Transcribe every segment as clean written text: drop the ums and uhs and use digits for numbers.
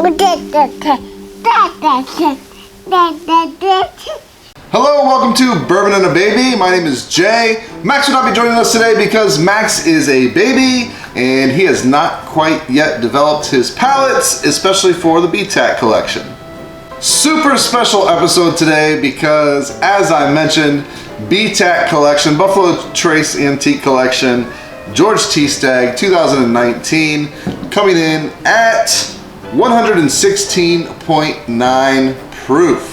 Hello, welcome to Bourbon and a Baby. My name is Jay. Max will not be joining us today because Max is a baby and he has not quite yet developed his palates, especially for the BTAC collection. Super special episode today because, as I mentioned, BTAC collection, Buffalo Trace Antique Collection, George T. Stagg 2019, coming in at 116.9 proof.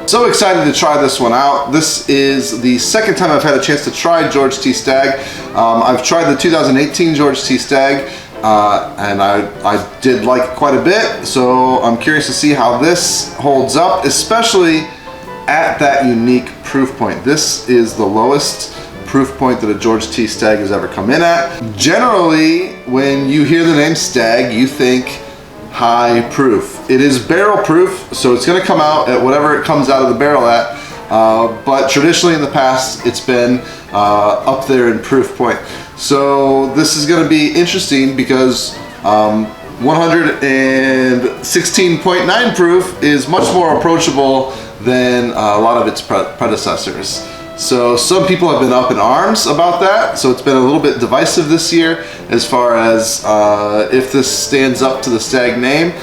So excited to try this one out. This is the second time I've had a chance to try George T. Stagg. I've tried the 2018 George T. Stagg and I did like it quite a bit, so I'm curious to see how this holds up, especially at that unique proof point. This is the lowest proof point that a George T. Stagg has ever come in at. Generally, when you hear the name Stagg, you think high proof. It is barrel proof, so it's going to come out at whatever it comes out of the barrel at, but traditionally in the past it's been up there in proof point. So this is going to be interesting because 116.9 proof is much more approachable than a lot of its predecessors. So some people have been up in arms about that, so it's been a little bit divisive this year as far as if this stands up to the Stagg name.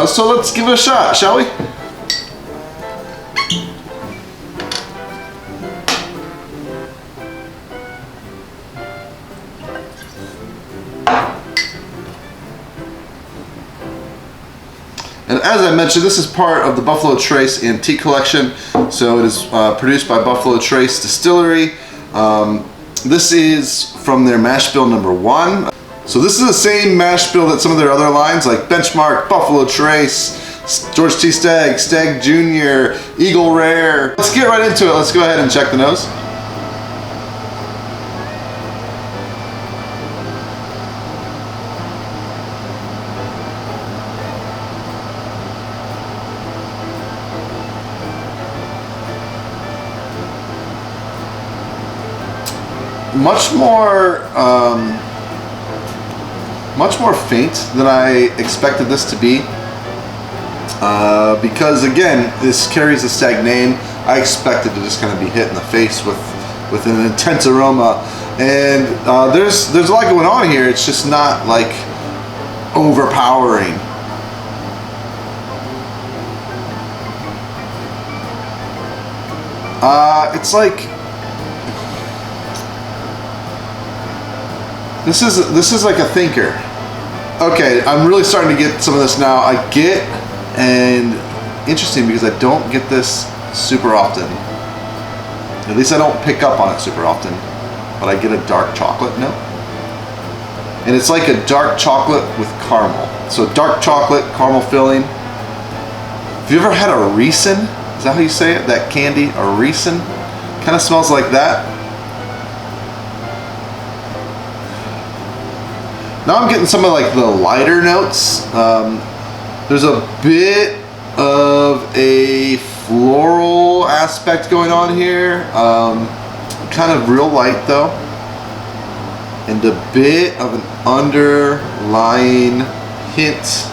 So let's give it a shot, shall we? And as I mentioned, this is part of the Buffalo Trace Antique Collection. So it is produced by Buffalo Trace Distillery. This is from their mash bill number 1. So this is the same mash bill that some of their other lines like Benchmark, Buffalo Trace, George T. Stagg, Stagg Jr., Eagle Rare. Let's get right into it. Let's go ahead and check the nose. Much more faint than I expected this to be, because again, this carries the Stagg name. I expected to just kind of be hit in the face with an intense aroma, and there's a lot going on here. It's just not like overpowering. It's like this is like a thinker. Okay, I'm really starting to get some of this now. I get, and interesting because I don't get this super often. At least I don't pick up on it super often. But I get a dark chocolate note. And it's like a dark chocolate with caramel. So dark chocolate, caramel filling. Have you ever had a raisin? Is that how you say it? That candy, a raisin? Kind of smells like that. Now I'm getting some of like the lighter notes. There's a bit of a floral aspect going on here. Kind of real light though. And a bit of an underlying hint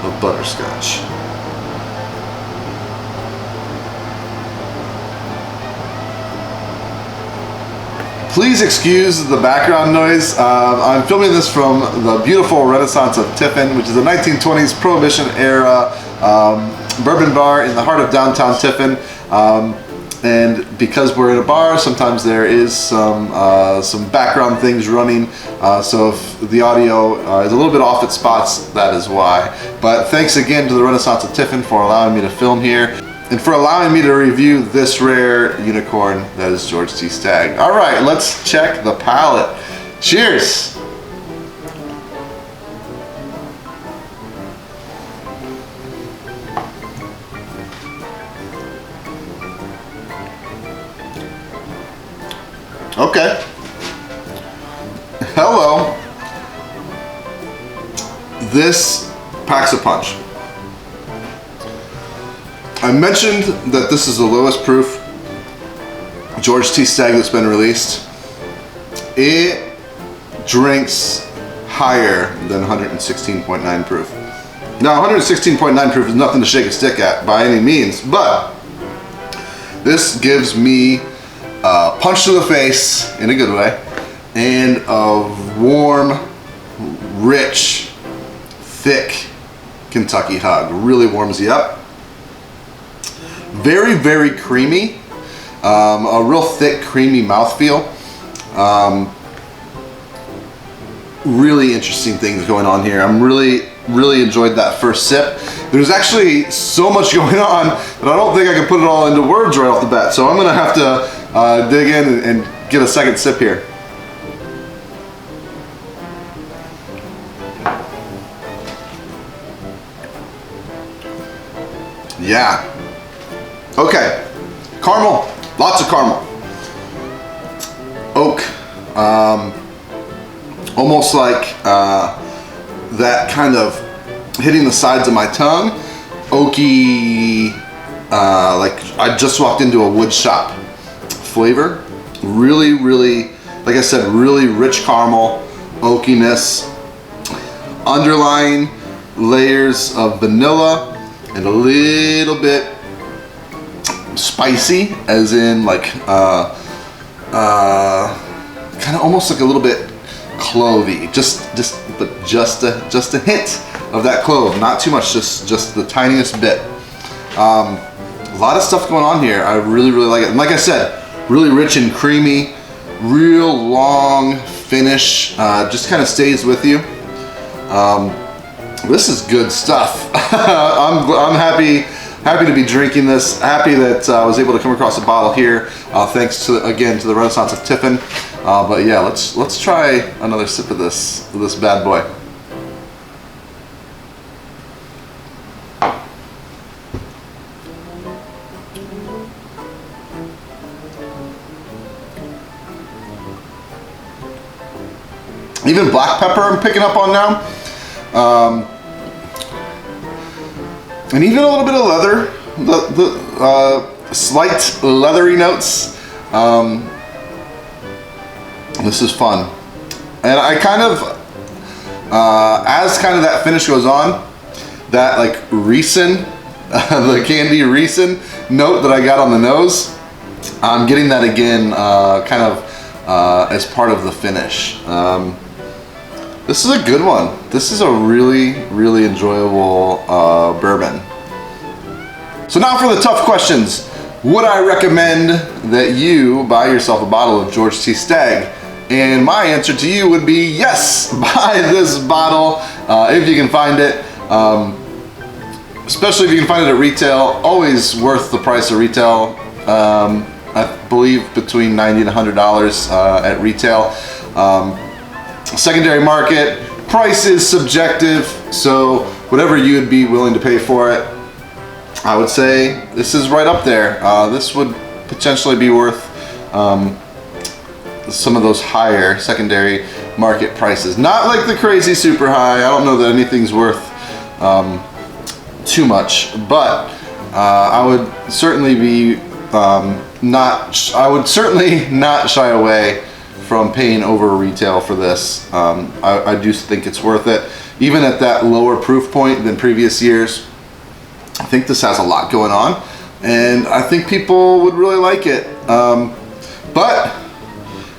of butterscotch. Please excuse the background noise. I'm filming this from the beautiful Renaissance of Tiffin, which is a 1920s Prohibition era bourbon bar in the heart of downtown Tiffin. And because we're in a bar, sometimes there is some background things running. So if the audio is a little bit off at spots, that is why. But thanks again to the Renaissance of Tiffin for allowing me to film here, and for allowing me to review this rare unicorn that is George T. Stagg. All right, let's check the palate. Cheers. Okay. Hello. This packs a punch. I mentioned that this is the lowest proof George T. Stagg that's been released. It drinks higher than 116.9 proof. Now 116.9 proof is nothing to shake a stick at by any means, but this gives me a punch to the face in a good way and a warm, rich, thick Kentucky hug. Really warms you up. Very, very creamy. A real thick, creamy mouthfeel. Really interesting things going on here. I'm really enjoyed that first sip. There's actually so much going on that I don't think I can put it all into words right off the bat. So I'm gonna have to dig in and get a second sip here. Yeah. Okay. Caramel. Lots of caramel. Oak. Almost like that kind of hitting the sides of my tongue. Oaky, like I just walked into a wood shop flavor. Really, really, like I said, really rich caramel, oakiness, underlying layers of vanilla, and a little bit spicy, as in like kind of almost like a little bit clovey, just a hint of that clove, not too much, just the tiniest bit. A lot of stuff going on here. I really like it. And like I said, really rich and creamy, real long finish, just kind of stays with you. This is good stuff. I'm happy to be drinking this. Happy that I was able to come across a bottle here. Thanks to the Renaissance of Tiffin. But yeah, let's try another sip of this bad boy. Even black pepper I'm picking up on now. And even a little bit of leather, the slight leathery notes. This is fun. And I kind of, as kind of that finish goes on, that like ricin, the candy ricin note that I got on the nose, I'm getting that again kind of as part of the finish. This is a good one. This is a really enjoyable bourbon. So now for the tough questions. Would I recommend that you buy yourself a bottle of George T. Stagg? And my answer to you would be yes, buy this bottle if you can find it. Especially if you can find it at retail. Always worth the price of retail. I believe between $90 and $100 at retail. Secondary market, price is subjective, so whatever you would be willing to pay for it, I would say this is right up there. This would potentially be worth some of those higher secondary market prices. Not like the crazy super high. I don't know that anything's worth too much, but I would certainly be not shy away from paying over retail for this. I do think it's worth it. Even at that lower proof point than previous years, I think this has a lot going on, and I think people would really like it. But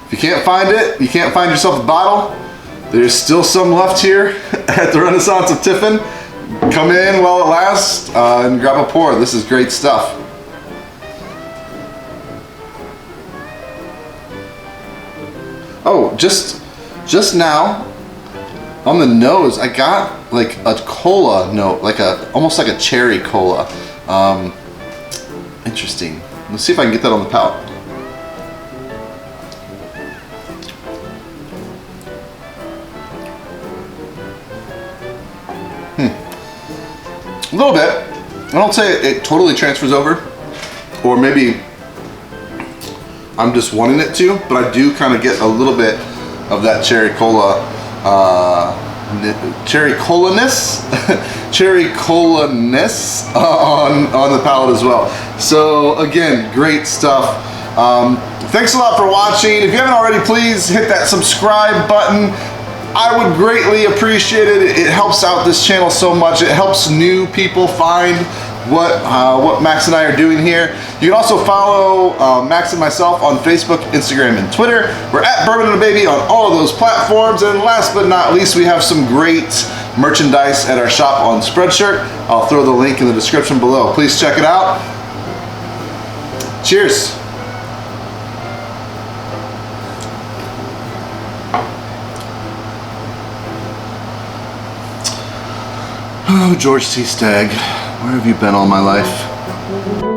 if you can't find it, you can't find yourself a bottle, there's still some left here at the Renaissance of Tiffin. Come in while it lasts and grab a pour. This is great stuff. Oh, just now on the nose, I got like a cola note, almost like a cherry cola. Interesting. Let's see if I can get that on the palate. A little bit. I don't say it totally transfers over, or maybe I'm just wanting it to, but I do kind of get a little bit of that cherry cola, cherry cola-ness on the palate as well. So again, great stuff. Thanks a lot for watching. If you haven't already, please hit that subscribe button. I would greatly appreciate it. It helps out this channel so much. It helps new people find what Max and I are doing here. You can also follow Max and myself on Facebook, Instagram, and Twitter. We're at Bourbon and a Baby on all of those platforms. And last but not least, we have some great merchandise at our shop on Spreadshirt. I'll throw the link in the description below. Please check it out. Cheers. Oh, George T. Stagg, where have you been all my life?